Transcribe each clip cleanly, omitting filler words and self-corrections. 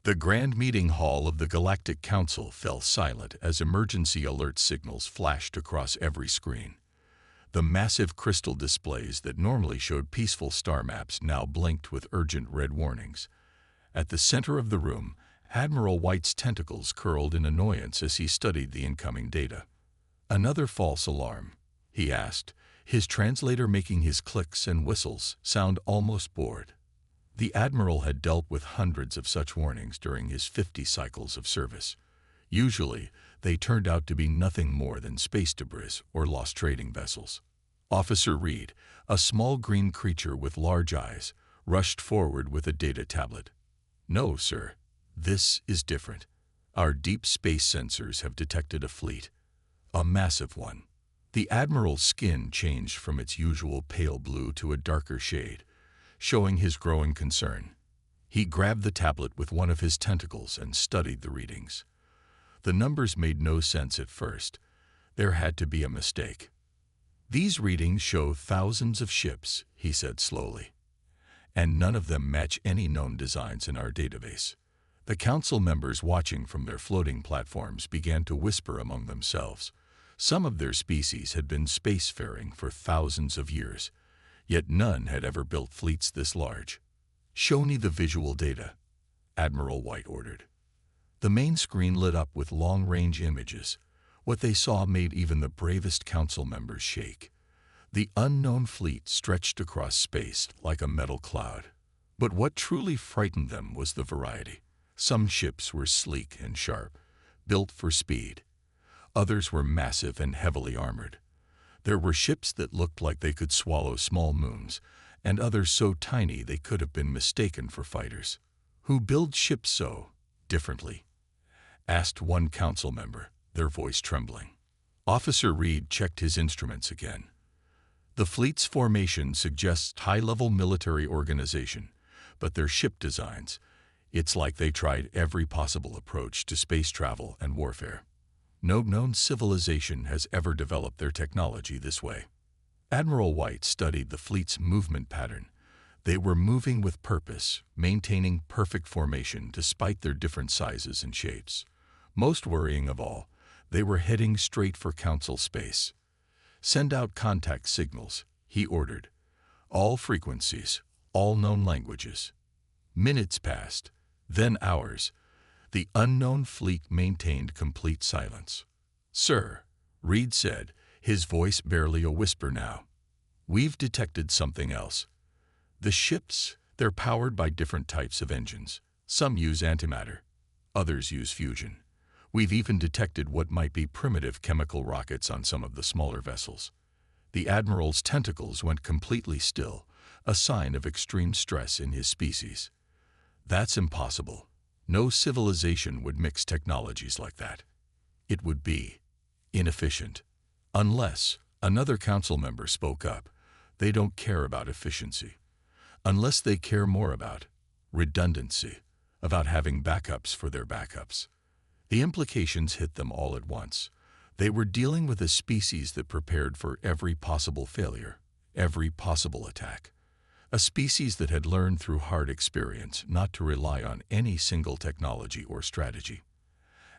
The grand meeting hall of the Galactic Council fell silent as emergency alert signals flashed across every screen. The massive crystal displays that normally showed peaceful star maps now blinked with urgent red warnings. At the center of the room, Admiral White's tentacles curled in annoyance as he studied the incoming data. "Another false alarm?" he asked, his translator making his clicks and whistles sound almost bored. The Admiral had dealt with hundreds of such warnings during his 50 cycles of service. Usually, they turned out to be nothing more than space debris or lost trading vessels. Officer Reed, a small green creature with large eyes, rushed forward with a data tablet. "No, sir. This is different. Our deep space sensors have detected a fleet. A massive one." The Admiral's skin changed from its usual pale blue to a darker shade, showing his growing concern. He grabbed the tablet with one of his tentacles and studied the readings. The numbers made no sense at first. There had to be a mistake. "These readings show thousands of ships," he said slowly, "and none of them match any known designs in our database." The council members watching from their floating platforms began to whisper among themselves. Some of their species had been spacefaring for thousands of years, yet none had ever built fleets this large. "Show me the visual data," Admiral White ordered. The main screen lit up with long-range images. What they saw made even the bravest council members shake. The unknown fleet stretched across space like a metal cloud. But what truly frightened them was the variety. Some ships were sleek and sharp, built for speed. Others were massive and heavily armored. There were ships that looked like they could swallow small moons, and others so tiny they could have been mistaken for fighters. "Who builds ships so differently?" asked one council member, their voice trembling. Officer Reed checked his instruments again. "The fleet's formation suggests high-level military organization, but their ship designs, it's like they tried every possible approach to space travel and warfare. No known civilization has ever developed their technology this way." Admiral White studied the fleet's movement pattern. They were moving with purpose, maintaining perfect formation despite their different sizes and shapes. Most worrying of all, they were heading straight for council space. "Send out contact signals," he ordered. "All frequencies, all known languages." Minutes passed, then hours. The unknown fleet maintained complete silence. "Sir," Reed said, his voice barely a whisper now, "we've detected something else. The ships, they're powered by different types of engines. Some use antimatter, others use fusion. We've even detected what might be primitive chemical rockets on some of the smaller vessels." The Admiral's tentacles went completely still, a sign of extreme stress in his species. "That's impossible. No civilization would mix technologies like that. It would be inefficient." "Unless," another council member spoke up, "they don't care about efficiency. Unless they care more about redundancy, about having backups for their backups." The implications hit them all at once. They were dealing with a species that prepared for every possible failure, every possible attack. A species that had learned through hard experience not to rely on any single technology or strategy.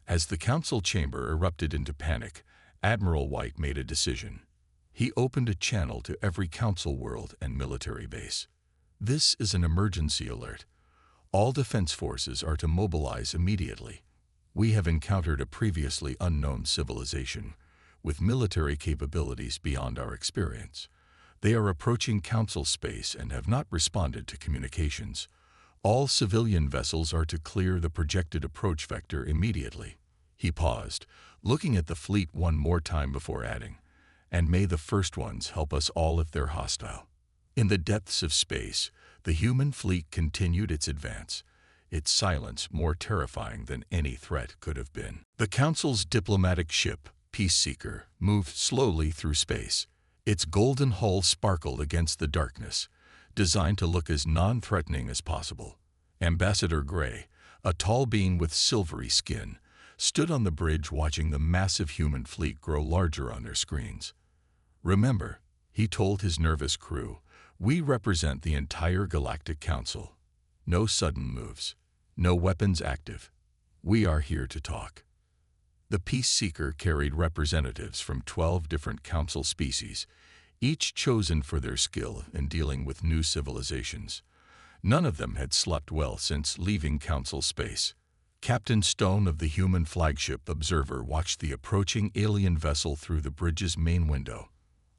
As the council chamber erupted into panic, Admiral White made a decision. He opened a channel to every council world and military base. "This is an emergency alert. All defense forces are to mobilize immediately. We have encountered a previously unknown civilization with military capabilities beyond our experience. They are approaching council space and have not responded to communications. All civilian vessels are to clear the projected approach vector immediately." He paused, looking at the fleet one more time before adding, "And may the first ones help us all if they're hostile." In the depths of space, the human fleet continued its advance, its silence more terrifying than any threat could have been. The Council's diplomatic ship, Peaceseeker, moved slowly through space. Its golden hull sparkled against the darkness, designed to look as non-threatening as possible. Ambassador Gray, a tall being with silvery skin, stood on the bridge watching the massive human fleet grow larger on their screens. "Remember," he told his nervous crew, "we represent the entire Galactic Council. No sudden moves. No weapons active. We are here to talk. The Peace Seeker carried representatives from 12 different council species, each chosen for their skill in dealing with new civilizations. None of them had slept well since leaving council space. Captain Stone of the human flagship Observer watched the approaching alien vessel through the bridge's main window.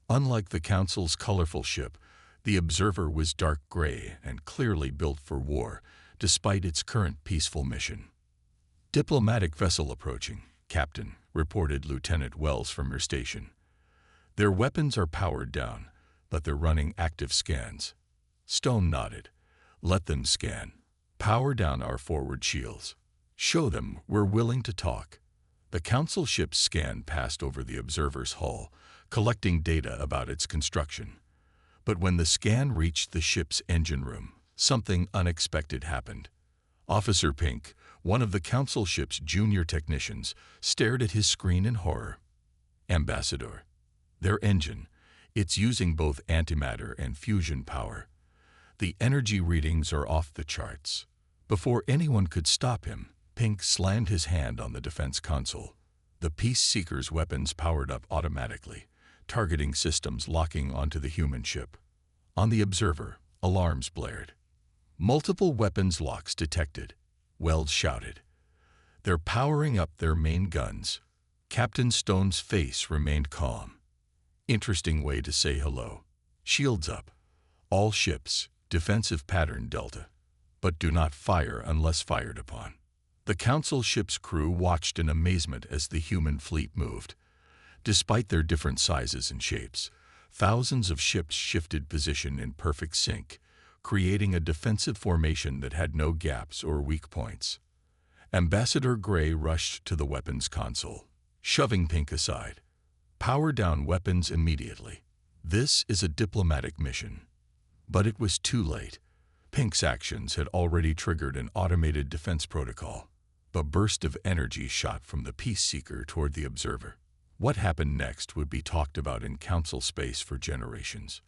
Unlike the council's colorful ship, the Observer was dark gray and clearly built for war, despite its current peaceful mission. Diplomatic vessel approaching, Captain, reported Lieutenant Wells from her station. Their weapons are powered down, but they're running active scans. Stone nodded. Let them scan. Power down our forward shields. Show them we're willing to talk. The council ship's scan passed over the Observer's hull, collecting data about its construction. But when the scan reached the ship's engine room, something unexpected happened. Officer Pink, one of the council ship's junior technicians, stared at his screen in horror. Ambassador. Their engine. It's using both antimatter and fusion power. The energy readings are off the charts. Before anyone could stop him, Pink slammed his hand on the defense console. The Peace Seeker's weapons powered up automatically, targeting systems locking onto the human ship. On the Observer, alarms blared. Multiple weapons locks detected. Wells shouted. They're powering up their main guns. Captain Stone's face remained calm. Interesting way to say hello. Shields up. All ships, defensive pattern Delta. But do not fire unless fired upon. The council ship's crew watched in amazement as the human fleet moved. Despite their different sizes and shapes, thousands of ships shifted position in perfect sync, creating a defensive formation that had no gaps or weak points. Ambassador Gray rushed to the weapons console, shoving Pink aside. Power down weapons immediately. This is a diplomatic mission. But it was too late. Pink's actions had already triggered an automated defense protocol. A burst of energy shot from the Peace Seeker toward the Observer. What happened next would be talked about in council space for generations.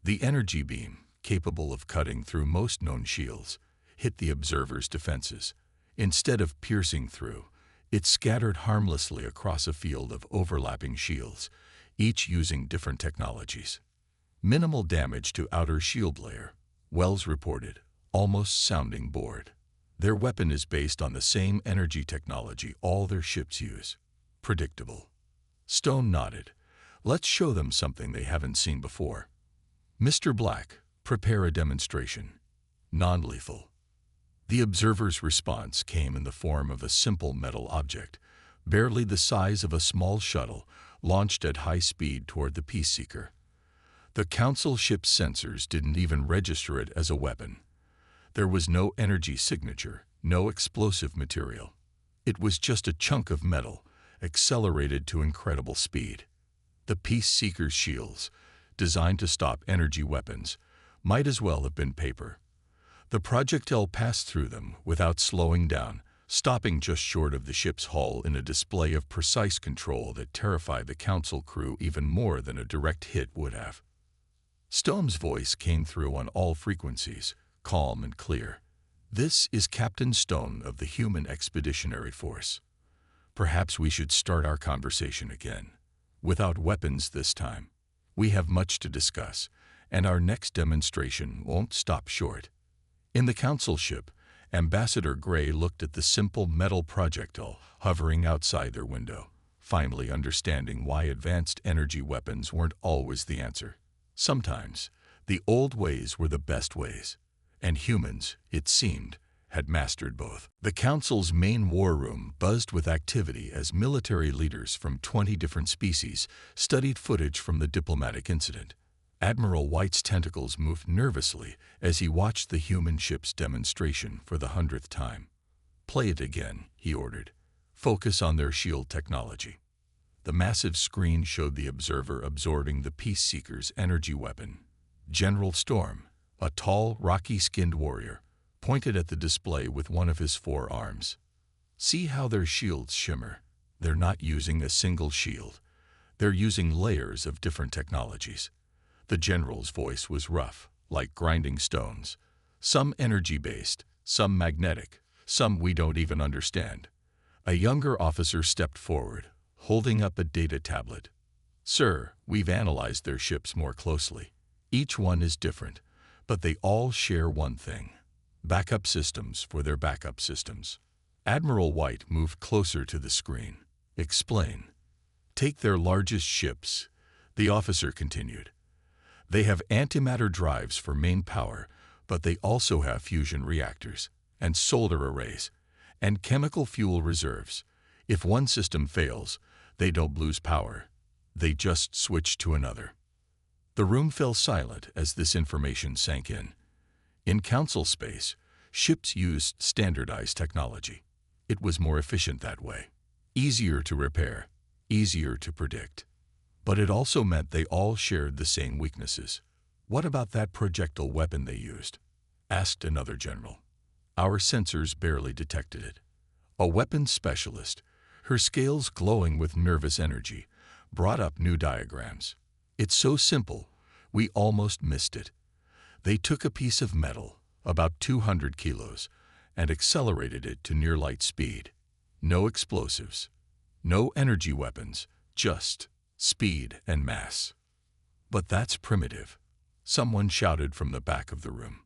The energy beam, capable of cutting through most known shields, hit the Observer's defenses. Instead of piercing through, it scattered harmlessly across a field of overlapping shields, each using different technologies. Minimal damage to outer shield layer, Wells reported, almost sounding bored. Their weapon is based on the same energy technology all their ships use. Predictable. Stone nodded. Let's show them something they haven't seen before. Mr. Black, prepare a demonstration. Non-lethal. The Observer's response came in the form of a simple metal object, barely the size of a small shuttle, launched at high speed toward the Peace Seeker. The council ship's sensors didn't even register it as a weapon. There was no energy signature, no explosive material. It was just a chunk of metal, accelerated to incredible speed. The Peace Seeker's shields, designed to stop energy weapons, might as well have been paper. The projectile passed through them without slowing down, stopping just short of the ship's hull in a display of precise control that terrified the council crew even more than a direct hit would have. Stone's voice came through on all frequencies, calm and clear. This is Captain Stone of the Human Expeditionary Force. Perhaps we should start our conversation again. Without weapons this time. We have much to discuss, and our next demonstration won't stop short. In the council ship, Ambassador Gray looked at the simple metal projectile hovering outside their window, finally understanding why advanced energy weapons weren't always the answer. Sometimes, the old ways were the best ways. And humans, it seemed, had mastered both. The council's main war room buzzed with activity as military leaders from 20 different species studied footage from the diplomatic incident. Admiral White's tentacles moved nervously as he watched the human ship's demonstration for the 100th time. "Play it again," he ordered. "Focus on their shield technology." The massive screen showed the Observer absorbing the Peace Seeker's energy weapon. General Storm, a tall, rocky-skinned warrior, pointed at the display with one of his 4 arms. "See how their shields shimmer? They're not using a single shield. They're using layers of different technologies." The general's voice was rough, like grinding stones. Some energy-based, some magnetic, some we don't even understand. A younger officer stepped forward, holding up a data tablet. Sir, we've analyzed their ships more closely. Each one is different, but they all share one thing: backup systems for their backup systems. Admiral White moved closer to the screen. Explain. Take their largest ships, the officer continued. They have antimatter drives for main power, but they also have fusion reactors, and solar arrays, and chemical fuel reserves. If one system fails, they don't lose power. They just switch to another. The room fell silent as this information sank in. In council space, ships used standardized technology. It was more efficient that way. Easier to repair, easier to predict. But it also meant they all shared the same weaknesses. What about that projectile weapon they used? Asked another general. Our sensors barely detected it. A weapons specialist, her scales glowing with nervous energy, brought up new diagrams. It's so simple, we almost missed it. They took a piece of metal, about 200 kilos, and accelerated it to near light speed. No explosives, no energy weapons, just speed and mass. But that's primitive, someone shouted from the back of the room.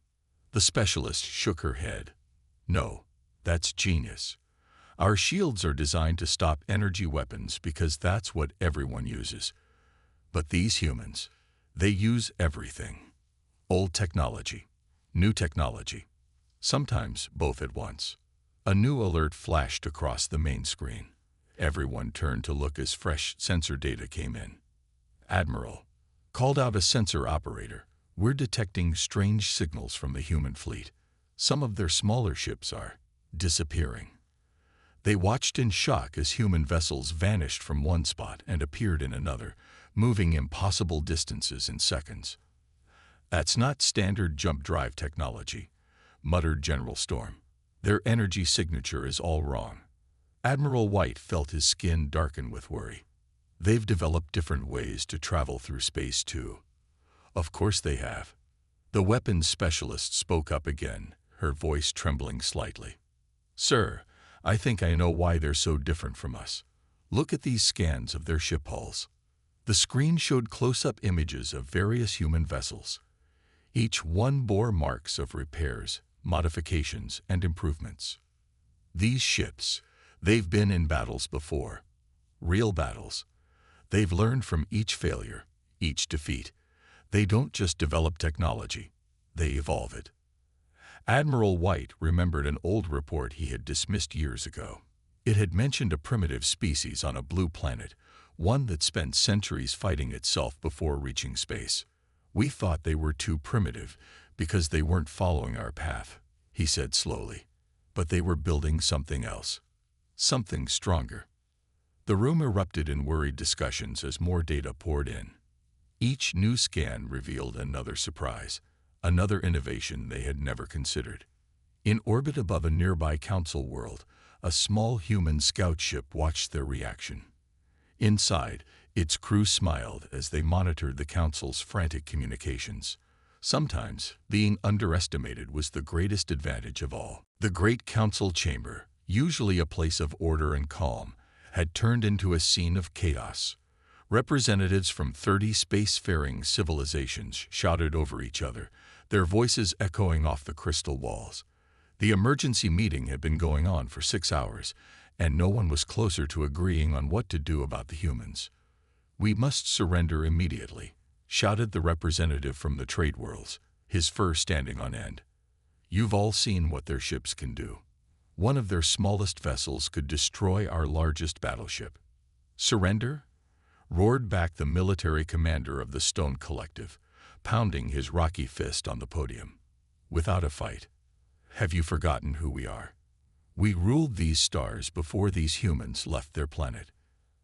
The specialist shook her head. No, that's genius. Our shields are designed to stop energy weapons because that's what everyone uses. But these humans, they use everything. Old technology, new technology, sometimes both at once. A new alert flashed across the main screen. Everyone turned to look as fresh sensor data came in. Admiral, called out a sensor operator, we're detecting strange signals from the human fleet. Some of their smaller ships are disappearing. They watched in shock as human vessels vanished from one spot and appeared in another, moving impossible distances in seconds. That's not standard jump drive technology, muttered General Storm. Their energy signature is all wrong. Admiral White felt his skin darken with worry. They've developed different ways to travel through space too. Of course they have. The weapons specialist spoke up again, her voice trembling slightly. Sir, I think I know why they're so different from us. Look at these scans of their ship hulls. The screen showed close-up images of various human vessels. Each one bore marks of repairs, modifications, and improvements. These ships, they've been in battles before. Real battles. They've learned from each failure, each defeat. They don't just develop technology, they evolve it. Admiral White remembered an old report he had dismissed years ago. It had mentioned a primitive species on a blue planet, one that spent centuries fighting itself before reaching space. We thought they were too primitive because they weren't following our path, he said slowly. But they were building something else, something stronger. The room erupted in worried discussions as more data poured in. Each new scan revealed another surprise, another innovation they had never considered. In orbit above a nearby council world, a small human scout ship watched their reaction. Inside, its crew smiled as they monitored the council's frantic communications. Sometimes, being underestimated was the greatest advantage of all. The great council chamber, usually a place of order and calm, had turned into a scene of chaos. Representatives from 30 spacefaring civilizations shouted over each other, their voices echoing off the crystal walls. The emergency meeting had been going on for 6 hours, and no one was closer to agreeing on what to do about the humans. We must surrender immediately, shouted the representative from the trade worlds, his fur standing on end. You've all seen what their ships can do. One of their smallest vessels could destroy our largest battleship. Surrender? Roared back the military commander of the Stone Collective, pounding his rocky fist on the podium. Without a fight. Have you forgotten who we are? We ruled these stars before these humans left their planet.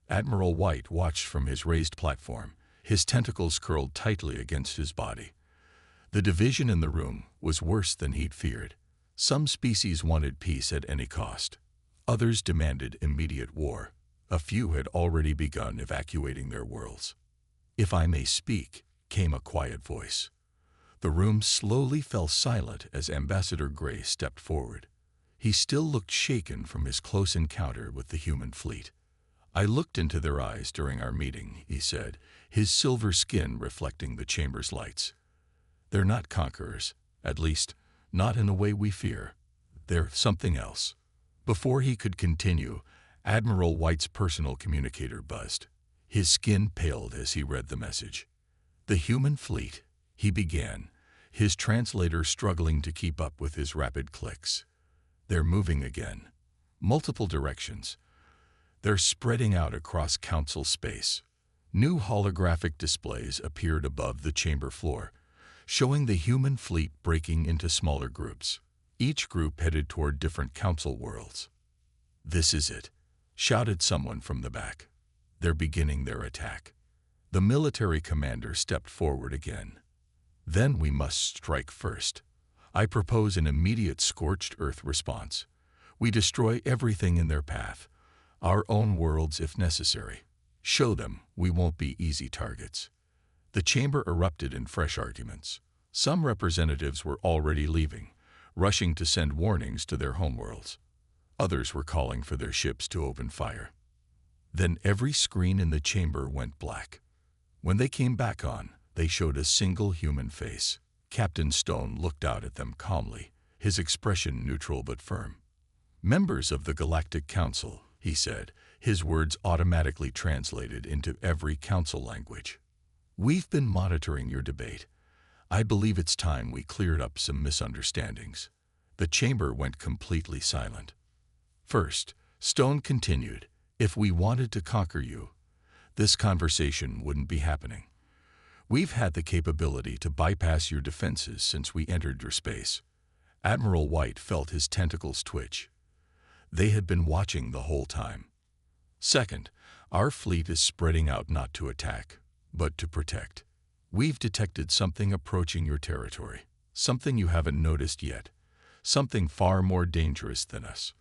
Admiral White watched from his raised platform, his tentacles curled tightly against his body. The division in the room was worse than he'd feared. Some species wanted peace at any cost. Others demanded immediate war. A few had already begun evacuating their worlds. If I may speak, came a quiet voice. The room slowly fell silent as Ambassador Gray stepped forward. He still looked shaken from his close encounter with the human fleet. "I looked into their eyes during our meeting," he said, his silver skin reflecting the chamber's lights. "They're not conquerors, at least, not in the way we fear. They're something else." Before he could continue, Admiral White's personal communicator buzzed. His skin paled as he read the message. "The human fleet," he began, his translator struggling to keep up with his rapid clicks. "They're moving again. Multiple directions. They're spreading out across Council space." New holographic displays appeared above the chamber floor, showing the human fleet breaking into smaller groups. Each group headed toward different Council worlds. "This is it," shouted someone from the back. "They're beginning their attack." The military commander stepped forward again. "Then we must strike first. I propose an immediate scorched earth response. We destroy everything in their path, our own worlds if necessary. Show them we won't be easy targets." The chamber erupted in fresh arguments. Some representatives were already leaving, rushing to send warnings to their homeworlds. Others were calling for their ships to open fire. Then every screen in the chamber went black. When they came back on, they showed a single human face. Captain Stone looked out at them calmly, his expression neutral but firm. "Members of the Galactic Council," he said, his words automatically translated into every council language. "We've been monitoring your debate. I believe it's time we cleared up some misunderstandings." The chamber went completely silent. First, Stone continued, "If we wanted to conquer you, this conversation wouldn't be happening. We've had the capability to bypass your defenses since we entered your space." Admiral White felt his tentacles twitch. They had been watching the whole time. "Second, our fleet is spreading out not to attack, but to protect. We've detected something approaching your territory, something you haven't noticed yet, something far more dangerous than us."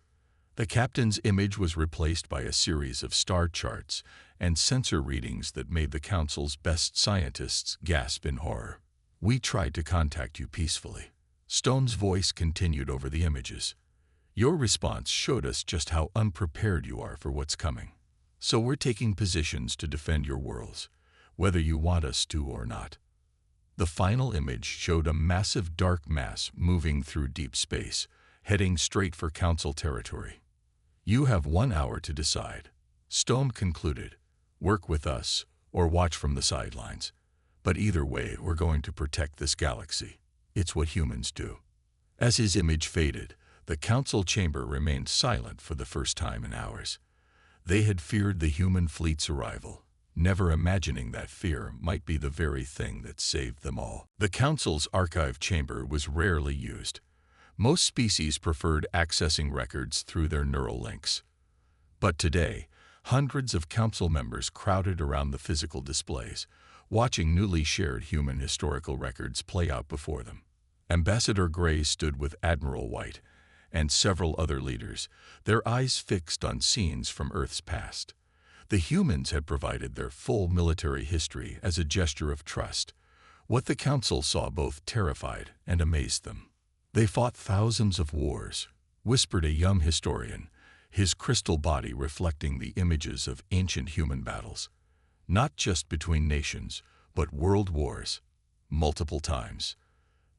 The captain's image was replaced by a series of star charts and sensor readings that made the Council's best scientists gasp in horror. "We tried to contact you peacefully." Stone's voice continued over the images. "Your response showed us just how unprepared you are for what's coming. So we're taking positions to defend your worlds, whether you want us to or not." The final image showed a massive dark mass moving through deep space, heading straight for Council territory. "You have 1 hour to decide," Stone concluded. "Work with us or watch from the sidelines. But either way, we're going to protect this galaxy. It's what humans do." As his image faded, the Council chamber remained silent for the first time in hours. They had feared the human fleet's arrival, never imagining that fear might be the very thing that saved them all. The Council's archive chamber was rarely used. Most species preferred accessing records through their neural links. But today, hundreds of Council members crowded around the physical displays, watching newly shared human historical records play out before them. Ambassador Gray stood with Admiral White and several other leaders, their eyes fixed on scenes from Earth's past. The humans had provided their full military history as a gesture of trust. What the Council saw both terrified and amazed them. "They fought thousands of wars," whispered a young historian, his crystal body reflecting the images of ancient human battles. "Not just between nations, but world wars. Multiple times."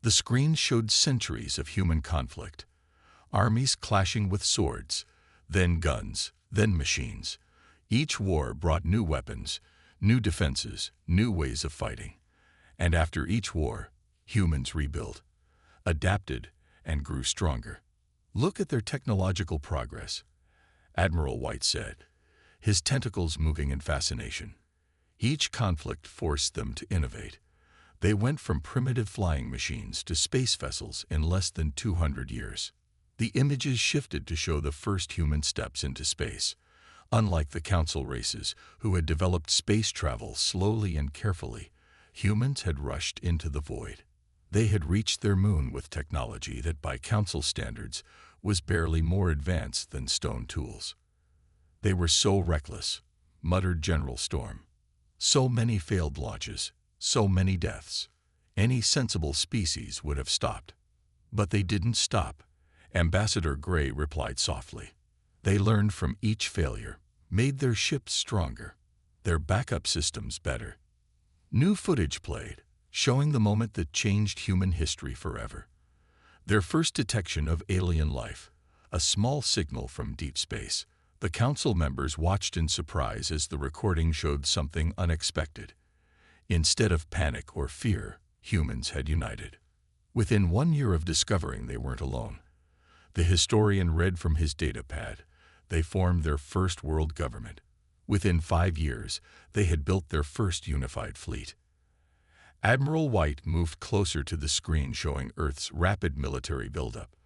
The screen showed centuries of human conflict. Armies clashing with swords, then guns, then machines. Each war brought new weapons, new defenses, new ways of fighting. And after each war, humans rebuilt, adapted, and grew stronger. "Look at their technological progress," Admiral White said, his tentacles moving in fascination. Each conflict forced them to innovate. They went from primitive flying machines to space vessels in less than 200 years. The images shifted to show the first human steps into space. Unlike the Council races, who had developed space travel slowly and carefully, humans had rushed into the void. They had reached their moon with technology that by Council standards was barely more advanced than stone tools. "They were so reckless," muttered General Storm. "So many failed launches, so many deaths. Any sensible species would have stopped. But they didn't stop, Ambassador Gray replied softly. They learned from each failure, made their ships stronger, their backup systems better. New footage played, showing the moment that changed human history forever. Their first detection of alien life, a small signal from deep space. The council members watched in surprise as the recording showed something unexpected. Instead of panic or fear, humans had united. Within 1 year of discovering they weren't alone, the historian read from his datapad, they formed their first world government. Within 5 years, they had built their first unified fleet. Admiral White moved closer to the screen showing Earth's rapid military buildup.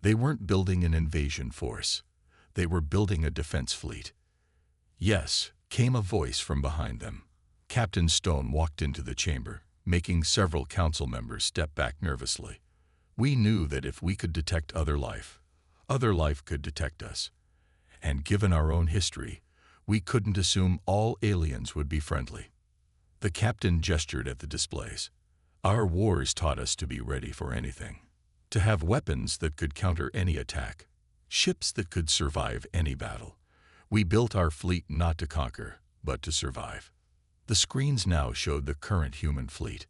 They weren't building an invasion force. They were building a defense fleet. Yes, came a voice from behind them. Captain Stone walked into the chamber, making several council members step back nervously. We knew that if we could detect other life could detect us. And given our own history, we couldn't assume all aliens would be friendly. The captain gestured at the displays. Our wars taught us to be ready for anything, to have weapons that could counter any attack, ships that could survive any battle. We built our fleet not to conquer, but to survive. The screens now showed the current human fleet.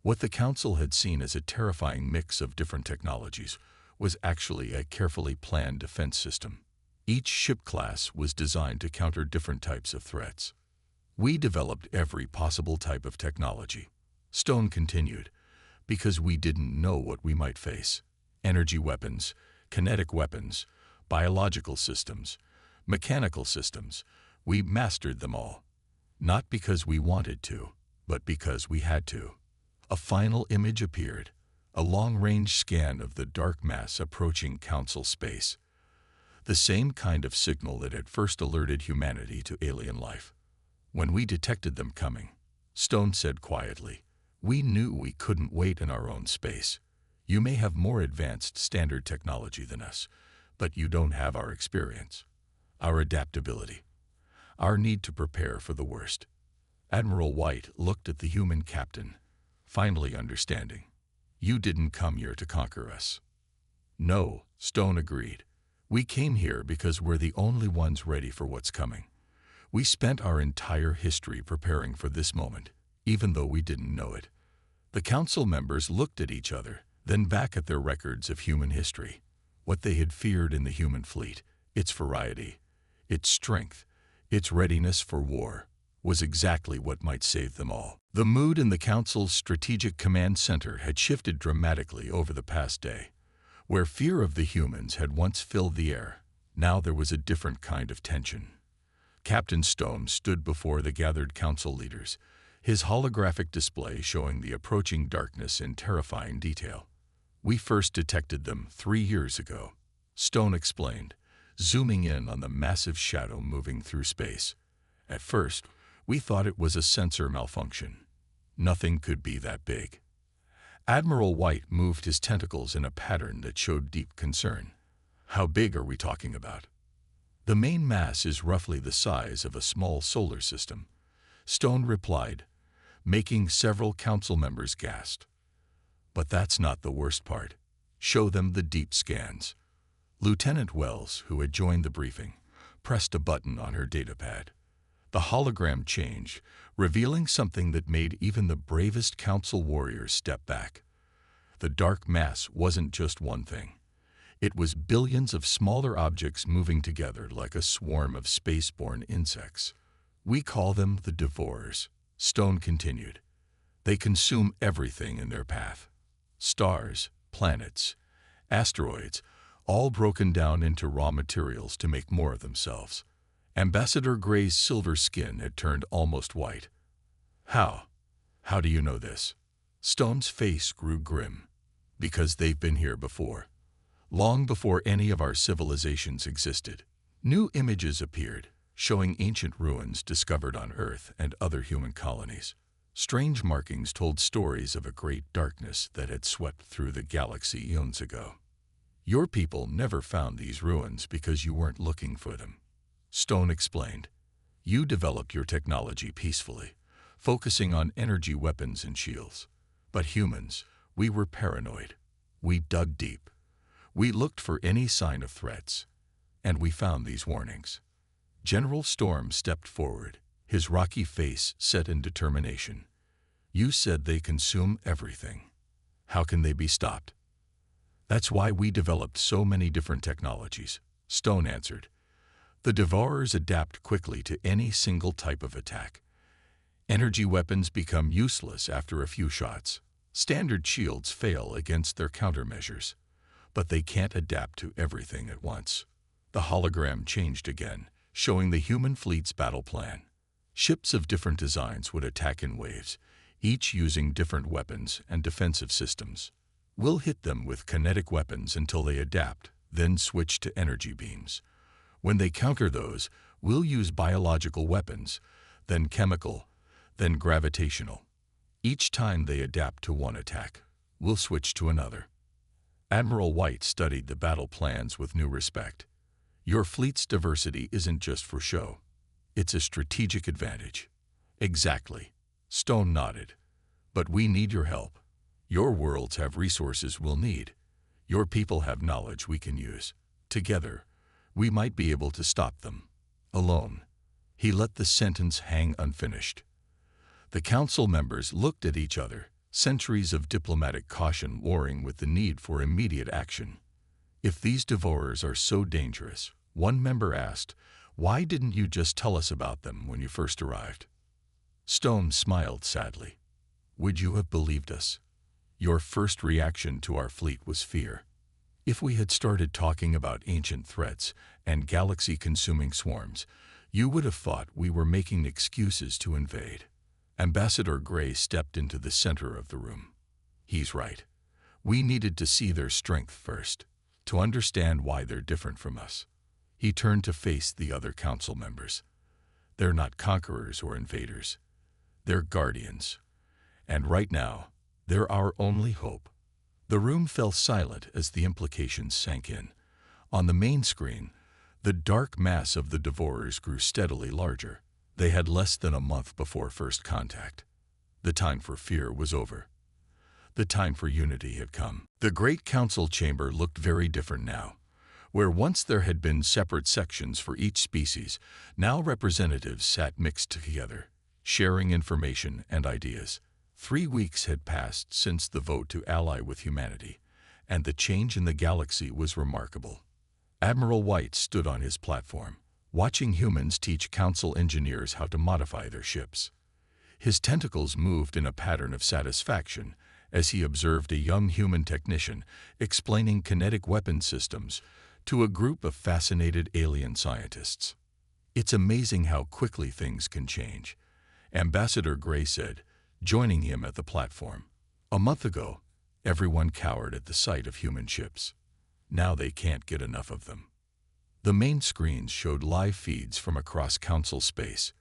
What the council had seen as a terrifying mix of different technologies was actually a carefully planned defense system. Each ship class was designed to counter different types of threats. We developed every possible type of technology, Stone continued, because we didn't know what we might face. Energy weapons, kinetic weapons, biological systems, mechanical systems. We mastered them all. Not because we wanted to, but because we had to. A final image appeared, a long-range scan of the dark mass approaching council space. The same kind of signal that had first alerted humanity to alien life. When we detected them coming, Stone said quietly, we knew we couldn't wait in our own space. You may have more advanced standard technology than us, but you don't have our experience, our adaptability, our need to prepare for the worst. Admiral White looked at the human captain, finally understanding. You didn't come here to conquer us. No, Stone agreed. We came here because we're the only ones ready for what's coming. We spent our entire history preparing for this moment, even though we didn't know it. The council members looked at each other, then back at their records of human history. What they had feared in the human fleet, its variety, its strength, its readiness for war, was exactly what might save them all. The mood in the council's strategic command center had shifted dramatically over the past day. Where fear of the humans had once filled the air, now there was a different kind of tension. Captain Stone stood before the gathered council leaders, his holographic display showing the approaching darkness in terrifying detail. We first detected them 3 years ago, Stone explained, zooming in on the massive shadow moving through space. At first, we thought it was a sensor malfunction. Nothing could be that big. Admiral White moved his tentacles in a pattern that showed deep concern. How big are we talking about? The main mass is roughly the size of a small solar system, Stone replied, making several council members gasp. But that's not the worst part. Show them the deep scans. Lieutenant Wells, who had joined the briefing, pressed a button on her datapad. The hologram changed, revealing something that made even the bravest council warriors step back. The dark mass wasn't just one thing. It was billions of smaller objects moving together like a swarm of space-borne insects. We call them the Devourers, Stone continued. They consume everything in their path. Stars, planets, asteroids, all broken down into raw materials to make more of themselves. Ambassador Gray's silver skin had turned almost white. How? How do you know this? Stone's face grew grim. Because they've been here before. Long before any of our civilizations existed. New images appeared, showing ancient ruins discovered on Earth and other human colonies. Strange markings told stories of a great darkness that had swept through the galaxy eons ago. Your people never found these ruins because you weren't looking for them, Stone explained. You developed your technology peacefully, focusing on energy weapons and shields. But humans, we were paranoid. We dug deep. We looked for any sign of threats, and we found these warnings. General Storm stepped forward, his rocky face set in determination. You said they consume everything. How can they be stopped? That's why we developed so many different technologies, Stone answered. The Devourers adapt quickly to any single type of attack. Energy weapons become useless after a few shots. Standard shields fail against their countermeasures, but they can't adapt to everything at once. The hologram changed again, showing the human fleet's battle plan. Ships of different designs would attack in waves, each using different weapons and defensive systems. We'll hit them with kinetic weapons until they adapt, then switch to energy beams. When they counter those, we'll use biological weapons, then chemical, then gravitational. Each time they adapt to one attack, we'll switch to another. Admiral White studied the battle plans with new respect. Your fleet's diversity isn't just for show. It's a strategic advantage. Exactly. Stone nodded. But we need your help. Your worlds have resources we'll need. Your people have knowledge we can use. Together, we might be able to stop them. Alone. He let the sentence hang unfinished. The council members looked at each other, centuries of diplomatic caution warring with the need for immediate action. If these Devourers are so dangerous, one member asked, why didn't you just tell us about them when you first arrived? Stone smiled sadly. Would you have believed us? Your first reaction to our fleet was fear. If we had started talking about ancient threats and galaxy-consuming swarms, you would have thought we were making excuses to invade. Ambassador Gray stepped into the center of the room. He's right. We needed to see their strength first, to understand why they're different from us. He turned to face the other council members. They're not conquerors or invaders. They're guardians. And right now, they're our only hope. The room fell silent as the implications sank in. On the main screen, the dark mass of the Devourers grew steadily larger. They had less than a month before first contact. The time for fear was over. The time for unity had come. The Great Council chamber looked very different now. Where once there had been separate sections for each species, now representatives sat mixed together, sharing information and ideas. 3 weeks had passed since the vote to ally with humanity, and the change in the galaxy was remarkable. Admiral White stood on his platform, watching humans teach council engineers how to modify their ships. His tentacles moved in a pattern of satisfaction as he observed a young human technician explaining kinetic weapon systems to a group of fascinated alien scientists. It's amazing how quickly things can change, Ambassador Gray said, joining him at the platform. A month ago, everyone cowered at the sight of human ships. Now they can't get enough of them. The main screens showed live feeds from across Council space.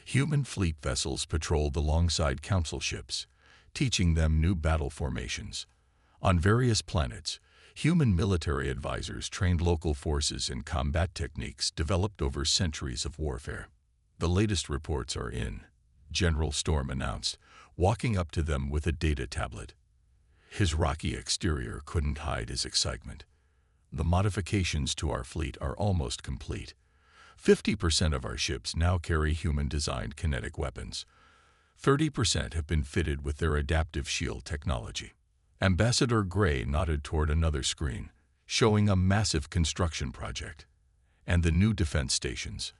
Human fleet vessels patrolled alongside Council ships, teaching them new battle formations. On various planets, human military advisors trained local forces in combat techniques developed over centuries of warfare. The latest reports are in, General Storm announced, walking up to them with a data tablet. His rocky exterior couldn't hide his excitement. The modifications to our fleet are almost complete. 50% of our ships now carry human-designed kinetic weapons. 30% have been fitted with their adaptive shield technology. Ambassador Gray nodded toward another screen, showing a massive construction project. And the new defense stations.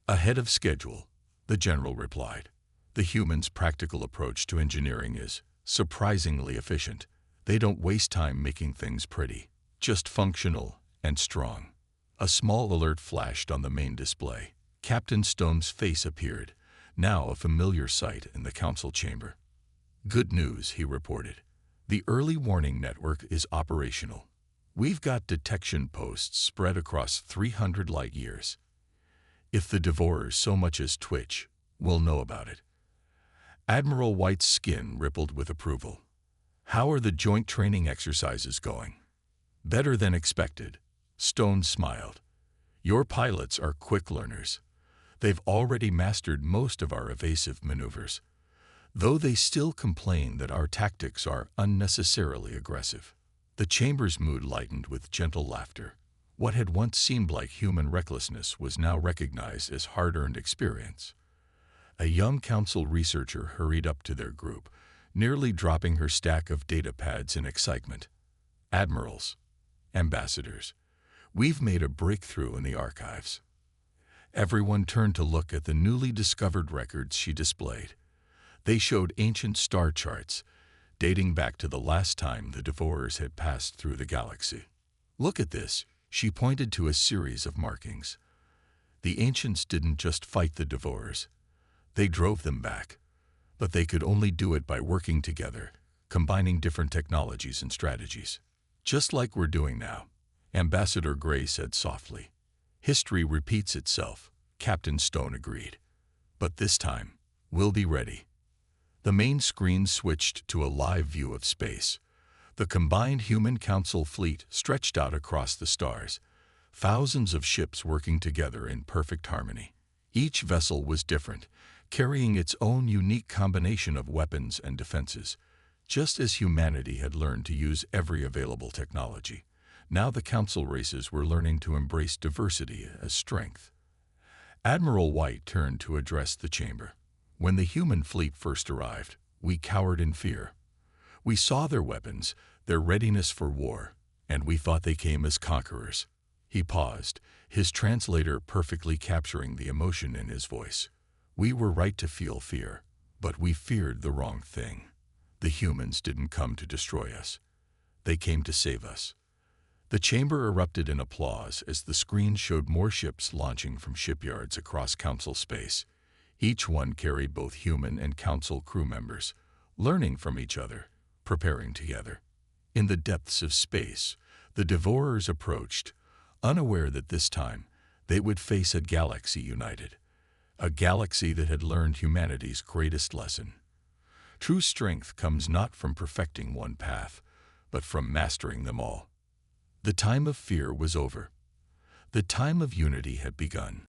Ahead of schedule, the general replied. The humans' practical approach to engineering is surprisingly efficient. They don't waste time making things pretty, just functional and strong. A small alert flashed on the main display. Captain Stone's face appeared, now a familiar sight in the council chamber. Good news, he reported. The early warning network is operational. We've got detection posts spread across 300 light years. If the Devourers so much as twitch, we'll know about it. Admiral White's skin rippled with approval. How are the joint training exercises going? Better than expected. Stone smiled. Your pilots are quick learners. They've already mastered most of our evasive maneuvers, though they still complain that our tactics are unnecessarily aggressive. The chamber's mood lightened with gentle laughter. What had once seemed like human recklessness was now recognized as hard-earned experience. A young council researcher hurried up to their group, nearly dropping her stack of data pads in excitement. "Admirals, ambassadors, we've made a breakthrough in the archives." Everyone turned to look at the newly discovered records she displayed. They showed ancient star charts, dating back to the last time the Devourers had passed through the galaxy. "Look at this," she pointed to a series of markings. The ancients didn't just fight the Devourers. They drove them back. But they could only do it by working together, combining different technologies and strategies. "Just like we're doing now," Ambassador Gray said softly. "History repeats itself," Captain Stone agreed. "But this time, we'll be ready." The main screen switched to a live view of space. The combined human council fleet stretched out across the stars, thousands of ships working together in perfect harmony. Each vessel was different, carrying its own unique combination of weapons and defenses. Just as humanity had learned to use every available technology, now the council races were learning to embrace diversity as strength. Admiral White turned to address the chamber. "When the human fleet first arrived, we cowered in fear. We saw their weapons, their readiness for war, and we thought they came as conquerors." He paused, his translator perfectly capturing the emotion in his voice. "We were right to feel fear, but we feared the wrong thing. The humans didn't come to destroy us. They came to save us." The chamber erupted in applause as the screen showed more ships launching from shipyards across council space. Each one carried both human and council crew members, learning from each other, preparing together. In the depths of space, the Devourers approached, unaware that this time they would face a galaxy united, a galaxy that had learned humanity's greatest lesson. True strength comes not from perfecting one path, but from mastering them all. The time of fear was over. The time of unity had begun.